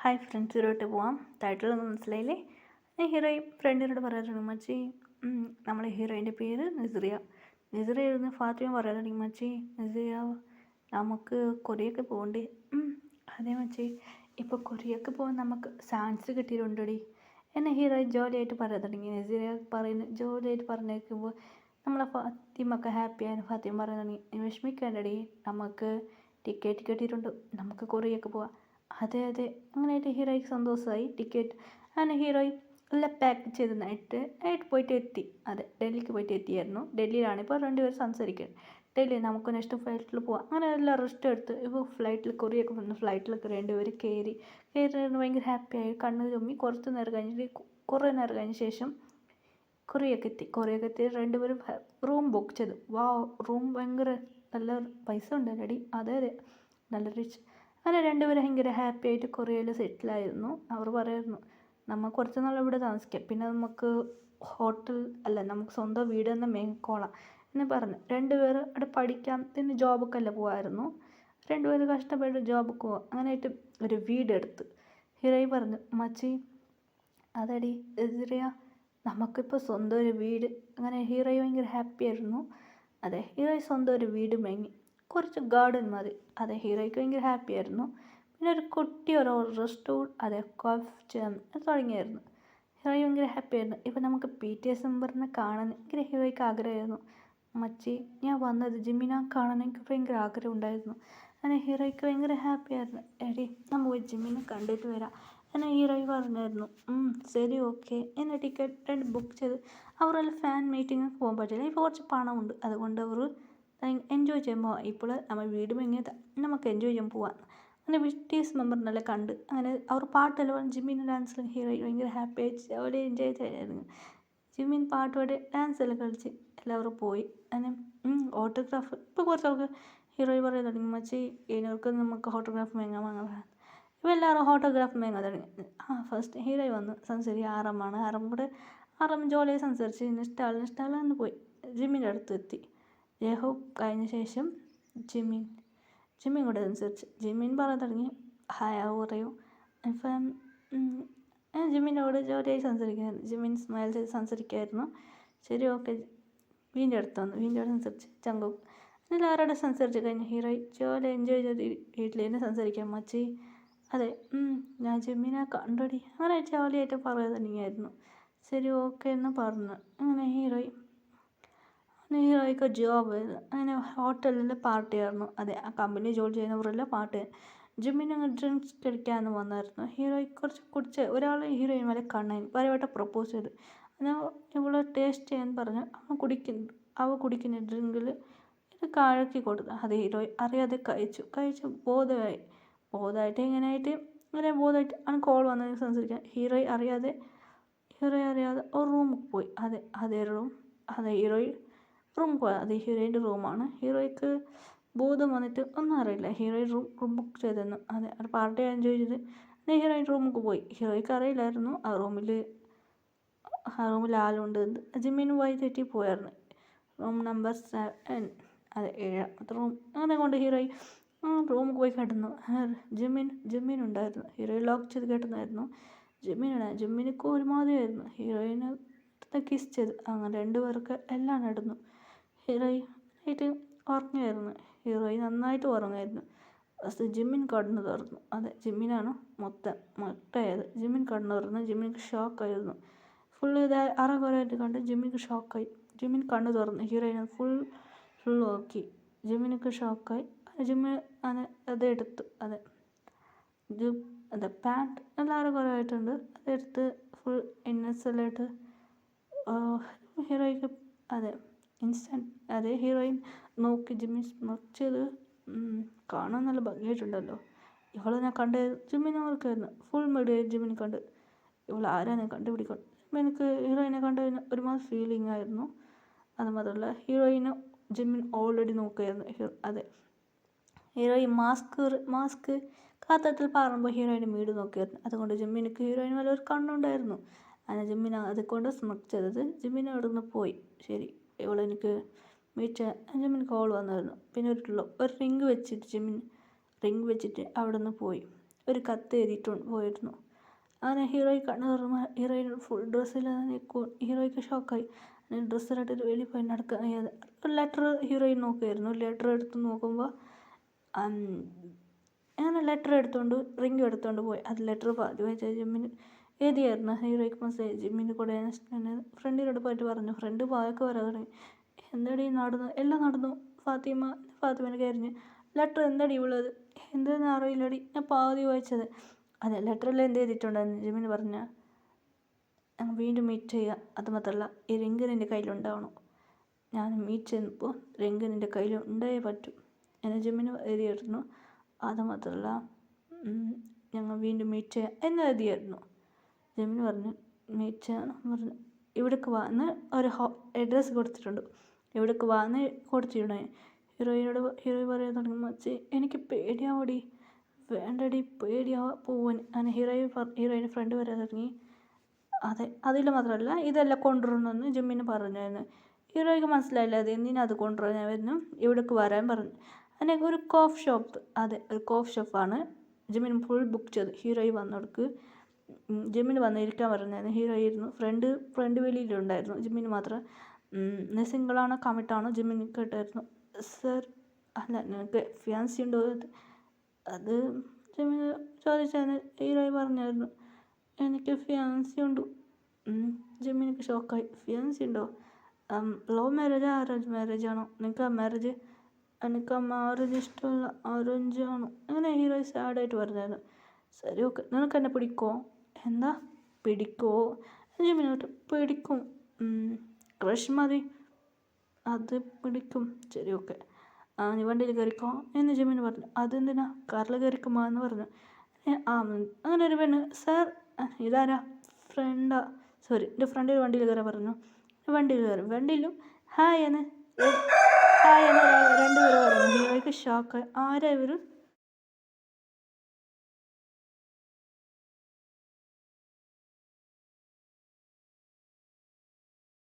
Hi friends, ഹീറോയിട്ട് പോവാം. ടൈറ്റിലൊന്നും മനസ്സിലായില്ലേ? ഞാൻ ഹീറോയും ഫ്രണ്ടിനോട് പറയാറുണ്ട്, മച്ചി നമ്മളെ ഹീറോയിൻ്റെ പേര് നസ്രിയ. നസ്രിയ ഇരുന്ന് ഫാത്തിമ പറയാറുണ്ട്, മച്ചി നസ്രിയ നമുക്ക് കൊറിയൊക്കെ പോകണ്ടേ? അതേ മച്ചി, ഇപ്പോൾ കൊറിയൊക്കെ പോകാൻ നമുക്ക് ചാൻസ് കിട്ടിയിട്ടുണ്ടടി എന്നെ ഹീറോയിൻ ജോലിയായിട്ട് പറയാൻ തുടങ്ങി. നസ്രിയ പറയുന്നു ജോലിയായിട്ട് പറഞ്ഞേക്കുമ്പോൾ നമ്മളെ ഫാത്തിമൊക്കെ ഹാപ്പിയാണ്. ഫാത്തിമ പറയാൻ തുടങ്ങി, വിഷമിക്കേണ്ടടി, നമുക്ക് ടിക്കറ്റ് കിട്ടിയിട്ടുണ്ട്, നമുക്ക് കൊറിയൊക്കെ പോവാം. അതെ അതെ, അങ്ങനെയായിട്ട് ഹീറോയ്ക്ക് സന്തോഷമായി. ടിക്കറ്റ് അങ്ങനെ ഹീറോയിൻ എല്ലാം പാക്ക് ചെയ്തതായിട്ട് പോയിട്ട് എത്തി. അതെ, ഡൽഹിക്ക് പോയിട്ട് എത്തിയായിരുന്നു. ഡൽഹിയിലാണ് ഇപ്പോൾ രണ്ടുപേരും സംസാരിക്കുന്നത്. ഡൽഹി നമുക്ക് നെക്സ്റ്റ് ഫ്ലൈറ്റിൽ പോവാം. അങ്ങനെ എല്ലാം റെസ്റ്റ് എടുത്ത് ഇപ്പോൾ ഫ്ലൈറ്റിൽ കൊറിയൊക്കെ വന്ന് ഫ്ലൈറ്റിലൊക്കെ രണ്ടുപേരും കയറി ഭയങ്കര ഹാപ്പിയായി. കണ്ണ് ചുമ്മി കുറച്ച് നേരം കഴിഞ്ഞിട്ട് കുറേ നേരം കഴിഞ്ഞ ശേഷം കൊറിയൊക്കെ എത്തി രണ്ടുപേരും റൂം ബുക്ക് ചെയ്തു. റൂം ഭയങ്കര നല്ല പൈസ ഉണ്ടല്ലോടി. അതെ അതെ, നല്ല റിച്ച്. അങ്ങനെ രണ്ടുപേരും ഭയങ്കര ഹാപ്പി ആയിട്ട് കൊറിയയിൽ സെറ്റിലായിരുന്നു. അവർ പറയായിരുന്നു, നമ്മൾ കുറച്ച് നാൾ ഇവിടെ താമസിക്കാം, പിന്നെ നമുക്ക് ഹോട്ടൽ അല്ല, നമുക്ക് സ്വന്തം വീട് തന്നെ മേങ്ങിക്കോളാം എന്ന് പറഞ്ഞു. രണ്ടുപേർ അവിടെ പഠിക്കാൻ പിന്നെ ജോബൊക്കെ അല്ല പോകാമായിരുന്നു. രണ്ടുപേരും കഷ്ടപ്പെട്ട് ജോബൊക്കെ പോകാം. അങ്ങനെയായിട്ട് ഒരു വീടെടുത്ത് ഹീറോയി പറഞ്ഞു, മച്ചി അതടി എതിരെയാ, നമുക്കിപ്പോൾ സ്വന്തം ഒരു വീട്. അങ്ങനെ ഹീറോയി ഭയങ്കര ഹാപ്പി ആയിരുന്നു. അതെ, ഹീറോയി സ്വന്തം ഒരു വീട് മേങ്ങി, കുറച്ച് ഗാർഡൻ മതി. അതെ, ഹീറോയ്ക്ക് ഭയങ്കര ഹാപ്പി ആയിരുന്നു. പിന്നെ ഒരു കുട്ടി ഒരു റെസ്റ്റോറൻറ്റ്, അതെ കോഫ് തുടങ്ങിയായിരുന്നു. ഹീറോയി ഭയങ്കര ഹാപ്പി ആയിരുന്നു. ഇപ്പം നമുക്ക് PTS മെമ്പറിനെ കാണാൻ ഭയങ്കര ഹീറോയ്ക്ക് ആഗ്രഹമായിരുന്നു. മച്ചി ഞാൻ വന്നത് ജിമ്മിനെ കാണാൻ എനിക്ക് ഭയങ്കര ആഗ്രഹം ഉണ്ടായിരുന്നു. അങ്ങനെ ഹീറോയ്ക്ക് ഭയങ്കര ഹാപ്പി ആയിരുന്നു. എടി നമ്മൾ പോയി ജിമ്മിനെ കണ്ടിട്ട് വരാം എന്നെ ഹീറോയി പറഞ്ഞായിരുന്നു. ശരി ഓക്കെ എന്നെ ടിക്കറ്റ് ബുക്ക് ചെയ്ത്. അവരെല്ലാം ഫാൻ മീറ്റിങ്ങിന് പോകാൻ പറ്റില്ല, ഇപ്പോൾ കുറച്ച് പണമുണ്ട്, അതുകൊണ്ട് അവർ എൻജോയ് ചെയ്യാൻ പോവാം. ഇപ്പോൾ നമ്മൾ വീട് ഭയങ്കര നമുക്ക് എൻജോയ് ചെയ്യാൻ പോവാം. അങ്ങനെ BTS മെമ്പറിനെല്ലാം കണ്ട് അങ്ങനെ അവർ പാട്ടെല്ലാം ജിമ്മിൻ്റെ ഡാൻസിലും ഹീറോയി ഭയങ്കര ഹാപ്പി ആയിട്ട് അവിടെ എൻജോയ് ചെയ്യായിരുന്നു. ജിമ്മിൻ പാട്ടോടെ ഡാൻസ് എല്ലാം കളിച്ച് എല്ലാവരും പോയി. അങ്ങനെ ഓട്ടോഗ്രാഫ് ഇപ്പോൾ കുറച്ചാൾക്ക് ഹീറോയി പറയാൻ തുടങ്ങി, മച്ചി ഇനിയൊക്കെ നമുക്ക് ഓട്ടോഗ്രാഫ് വാങ്ങാൻ. ഇപ്പോൾ എല്ലാവരും ഓട്ടോഗ്രാഫ് വാങ്ങാൻ തുടങ്ങി. ഫസ്റ്റ് ഹീറോയി വന്ന് സംസാരിക്കുക ആറമ്മാണ്. ആറം ജോലിയായി സംസാരിച്ച് നിഷ്ഠാളെന്ന് പോയി ജിമ്മിൻ്റെ അടുത്ത് എത്തി. യഹോ കഴിഞ്ഞ ശേഷം ജിമ്മിൻ കൂടെ സംസാരിച്ച് ജിമ്മിൻ പറയാൻ തുടങ്ങി, ഹായ് പറയൂ. ഇപ്പം ജിമ്മിൻ്റെ കൂടെ ജോലിയായി സംസാരിക്കുമായിരുന്നു. ജിമ്മിൻ സ്മൈൽ ചെയ്ത് സംസാരിക്കുമായിരുന്നു. ശരി ഓക്കെ, വീണ്ടും അടുത്ത് വന്നു, വീണ്ടും സംസാരിച്ച് ചങ്കും എല്ലാവരോടും സംസാരിച്ച് കഴിഞ്ഞ് ഹീറോയി ജോലി എൻജോയ് ചെയ്ത് വീട്ടിൽ തന്നെ സംസാരിക്കാം. മച്ചി അതെ, ഞാൻ ജിമ്മിനെ കണ്ടടി. അങ്ങനെ ജോലിയായിട്ട് പറയാൻ തുടങ്ങിയായിരുന്നു. ശരി ഓക്കെ എന്ന് പറഞ്ഞു. അങ്ങനെ ഹീറോയ്ക്ക് ജോബ് അങ്ങനെ ഹോട്ടലിൽ പാർട്ടിയായിരുന്നു. അതെ, ആ കമ്പനി ജോലി ചെയ്യുന്നവരെല്ലാം പാട്ട്. ജിമ്മിന് അങ്ങ് ഡ്രിങ്ക്സ് കഴിക്കാമെന്ന് വന്നായിരുന്നു. ഹീറോയി കുറച്ച് കുടിച്ച് ഒരാൾ ഹീറോയിൻ വരെ കണ്ണാൻ പരമായിട്ട് പ്രപ്പോസ് ചെയ്ത്. ഞാൻ ഇവിടെ ടേസ്റ്റ് ചെയ്യാൻ പറഞ്ഞു. അവ കുടിക്കുന്ന ഡ്രിങ്കിൽ ഇത് കഴക്കി കൊടുത്തു. അത് ഹീറോയി അറിയാതെ കഴിച്ചു ബോധമായിട്ട് ബോധമായിട്ട് ആണ് കോൾ വന്നതിന് സംസാരിക്കാൻ. ഹീറോയി അറിയാതെ ഒരു റൂമിൽ പോയി. ഹീറോയി റൂം പോയി. അത് ഹീറോയിൻ്റെ റൂമാണ്. ഹീറോയ്ക്ക് ബോധം വന്നിട്ട് ഒന്നും അറിയില്ല. ഹീറോയിൻ റൂം ബുക്ക് ചെയ്തിരുന്നു. അതെ, അത് പാർട്ടി എൻജോയ് ചെയ്ത് ഹീറോയിൻ റൂമിൽ പോയി. ഹീറോയ്ക്ക് അറിയില്ലായിരുന്നു ആ റൂമിൽ ആളുണ്ട്. ജിമ്മിന് വഴി തെറ്റി പോയായിരുന്നു. റൂം നമ്പർ 7, അതെ 7 റൂം. അങ്ങനെ കൊണ്ട് ഹീറോയിൻ റൂമിൽ പോയി കിടന്നു. ജിമ്മിൻ ഉണ്ടായിരുന്നു. ഹീറോയിൻ ലോക്ക് ചെയ്ത് കിടന്നായിരുന്നു. ജിമ്മിനൊക്കെ ഒരുമാതിരിയായിരുന്നു. ഹീറോയിനെ കിസ് ചെയ്ത് അങ്ങനെ രണ്ടുപേർക്ക് എല്ലാം നടന്നു. ഹീറോയിൻ ആയിട്ട് ഉറങ്ങുമായിരുന്നു. ഹീറോയിൻ നന്നായിട്ട് ഉറങ്ങുമായിരുന്നു. ഫസ്റ്റ് ജിമ്മിൻ കണ്ണു തുറന്നു. അതെ, ജിമ്മിനാണ് മൊട്ടയായത്. ജിമ്മിൻ കണ്ണു തുറന്നു. ജിമ്മിക്ക് ഷോക്കായിരുന്നു. ഫുള്ള് അറകുറയായിട്ട് കണ്ട് ജിമ്മിക്ക് ഷോക്കായി. ജിമ്മിൻ കണ്ണു തുറന്നു. ഹീറോയിനെ ഫുൾ നോക്കി. ജിമ്മിനൊക്കെ ഷോക്കായി. ജിമ്മിൻ അതെടുത്തു. അതെ പാൻറ്റ് നല്ല അറകുറയായിട്ടുണ്ട്. അതെടുത്ത് ഫുൾ ഇന്നസെല്ലായിട്ട് ഹീറോയ്ക്ക് ഹീറോയിൻ നോക്കി ജിമ്മിൻ സ്മർച്ചത് കാണാൻ നല്ല ഭംഗിയായിട്ടുണ്ടല്ലോ. ഇവളെ ഞാൻ കണ്ട് ജിമ്മിനെ ഓർക്കായിരുന്നു. ഫുൾ മെഡിയായി ജിമ്മിനെ കണ്ട്. ഇവൾ ആരാനെ കണ്ടുപിടിക്കണം. എനിക്ക് ഹീറോയിനെ കണ്ട് ഒരുമാതിരി ഫീലിംഗ് ആയിരുന്നു. അത് മാത്രമല്ല ഹീറോയിനെ ജിമ്മിൻ ഓൾറെഡി നോക്കുമായിരുന്നു. അതെ, ഹീറോയിൻ മാസ്ക് കാത്തത്തിൽ പാറുമ്പോൾ ഹീറോയിനെ വീട് നോക്കിയായിരുന്നു. അതുകൊണ്ട് ജിമ്മിനക്ക് ഹീറോയിൻ വല്ല ഒരു കണ്ണുണ്ടായിരുന്നു. അങ്ങനെ ജിമ്മിനെ അതുകൊണ്ട് സ്മക്ക് ചെയ്തത്. ജിമ്മിനെ അവിടെ നിന്ന് പോയി. ശരി, ഇവളെനിക്ക് ജിമ്മിന് കോൾ വന്നായിരുന്നു. പിന്നെ ഒരു റിങ് വെച്ചിട്ട് അവിടെ നിന്ന് പോയി. ഒരു കത്ത് എഴുതിയിട്ടുണ്ട് പോയിരുന്നു. അങ്ങനെ ഹീറോയി കണ്ണു തുറന്ന് ഹീറോയിൻ ഫുൾ ഡ്രസ്സിലാണ്. ഹീറോയ്ക്ക് ഷോക്കായി. ഡ്രസ്സിലിട്ടിട്ട് വെളിയിൽ പോയി നടക്കുക. ഒരു ലെറ്റർ ഹീറോയിൻ നോക്കുമായിരുന്നു. ലെറ്റർ എടുത്ത് നോക്കുമ്പോൾ അങ്ങനെ ലെറ്റർ എടുത്തുകൊണ്ട് റിംഗ് എടുത്തുകൊണ്ട് പോയി. അത് ലെറ്റർ പാതി വായിച്ച ജിമ്മിന് എഴുതിയായിരുന്നു. ഹീറോയ്ക്ക് മെസ്സേജ് ജിമ്മിന് കൂടെ ഫ്രണ്ടിനോട് പോയിട്ട് പറഞ്ഞു. ഫ്രണ്ട് വായൊക്കെ വരാൻ തുടങ്ങി. എന്താടി നടന്നു? എല്ലാം നടന്നു. ഫാത്തിമേനെ കരിഞ്ഞ് ലെറ്റർ എന്താടി ഉള്ളത്? എന്താണെന്ന് അറിയില്ലടി, ഞാൻ പാതി വായിച്ചത്. അതെ, ലെറ്ററിൽ എന്ത് എഴുതിയിട്ടുണ്ടെന്ന് ജിമ്മിന് പറഞ്ഞ ഞങ്ങൾ വീണ്ടും മീറ്റ് ചെയ്യുക. അത് മാത്രമല്ല ഈ റിംഗ് നിൻ്റെ കയ്യിലുണ്ടാവണം. ഞാൻ മീറ്റ് ചെയ്യുമ്പോൾ റിംഗ് നിൻ്റെ കയ്യിൽ ഉണ്ടായേ പറ്റും എന്നെ ജിമ്മിന് എഴുതിയായിരുന്നു. അത് മാത്രമല്ല ഞങ്ങൾ വീണ്ടും മീറ്റ് ചെയ്യാം എന്ന് എഴുതിയായിരുന്നു. ജിമ്മിന് പറഞ്ഞു മീറ്റ് ചെയ്യാൻ പറഞ്ഞു. ഇവിടേക്ക് വാ എന്ന് ഒരു അഡ്രസ്സ് കൊടുത്തിട്ടുണ്ട്. ഇവിടേക്ക് വാ എന്ന് കൊടുത്തിട്ടുണ്ടേ. ഹീറോയി പറയാൻ തുടങ്ങി, മച്ചി എനിക്ക് പേടിയാവടി. വേണ്ടടി, പോവാൻ. അങ്ങനെ ഹീറോയിൻ്റെ ഫ്രണ്ട് വരാൻ തുടങ്ങി. അതെ, അതിൽ മാത്രമല്ല ഇതെല്ലാം കൊണ്ടുവരണമെന്ന് ജിമ്മിന് പറഞ്ഞായിരുന്നു. ഹീറോയ്ക്ക് മനസ്സിലായില്ല അത് എന്തിനാ അത് കൊണ്ടുവരാനായിരുന്നു. ഇവിടേക്ക് വരാൻ പറഞ്ഞു. അങ്ങനെ ഒരു കോഫ് ഷോപ്പ്, അതെ ഒരു കോഫ് ഷോപ്പാണ് ജിമ്മിന് ഫുൾ ബുക്ക് ചെയ്ത്. ഹീറോയി വന്നവർക്ക് ജിമ്മിന് വന്ന് ഇരിക്കാൻ പറഞ്ഞായിരുന്നു. ഹീറോയി ഇരുന്നു. ഫ്രണ്ട് വെളിയിലുണ്ടായിരുന്നു. ജിമ്മിന് മാത്രം സിംഗിളാണോ കമ്മിറ്റാണോ ജിമ്മിന് കേട്ടായിരുന്നു. സർ, അല്ല നിനക്ക് ഫിയാൻസി ഉണ്ടോ? അത് ജിമ്മിന് ചോദിച്ചായിരുന്നു. ഹീറോയി പറഞ്ഞായിരുന്നു എനിക്ക് ഫിയാൻസി ഉണ്ട്. ജിമ്മിനിക്ക് ഷോക്കായി. ഫിയാൻസി ഉണ്ടോ? ലവ് മാരേജോ അറേഞ്ച് മാരേജ് ആണോ? എനിക്ക് മാരേജ് ഇഷ്ടമല്ല, അറേഞ്ച് ആണോ? അങ്ങനെ ഹീറോയി സാഡായിട്ട് പറഞ്ഞായിരുന്നു. ശരി, ഓക്കെ. നിനക്ക് എന്നെ പിടിക്കോ? എന്താ പിടിക്കോ? ജിമ്മിനോട്ട് പിടിക്കും. ക്രഷ് മതി, അത് പിടിക്കും. ശരി, ഓക്കെ. നീ വണ്ടിയിൽ കയറിക്കോ എന്ന് ജിമ്മിന് പറഞ്ഞു. അതെന്തിനാ? കാറിൽ കയറിക്കുമോ എന്ന് പറഞ്ഞു. അങ്ങനെ ഒരു പെണ്ണ്, സാർ ഇതാരാ? ഫ്രണ്ടാ? സോറി, എൻ്റെ ഫ്രണ്ട് വണ്ടിയിൽ കയറാൻ പറഞ്ഞു. വണ്ടിയിൽ കയറി. വണ്ടിയിലും ഹായ് എന്ന് രണ്ടുപേരും പറഞ്ഞു. ഹീറോയ്ക്ക് ഷോക്ക്. ആരാ ഇവർ?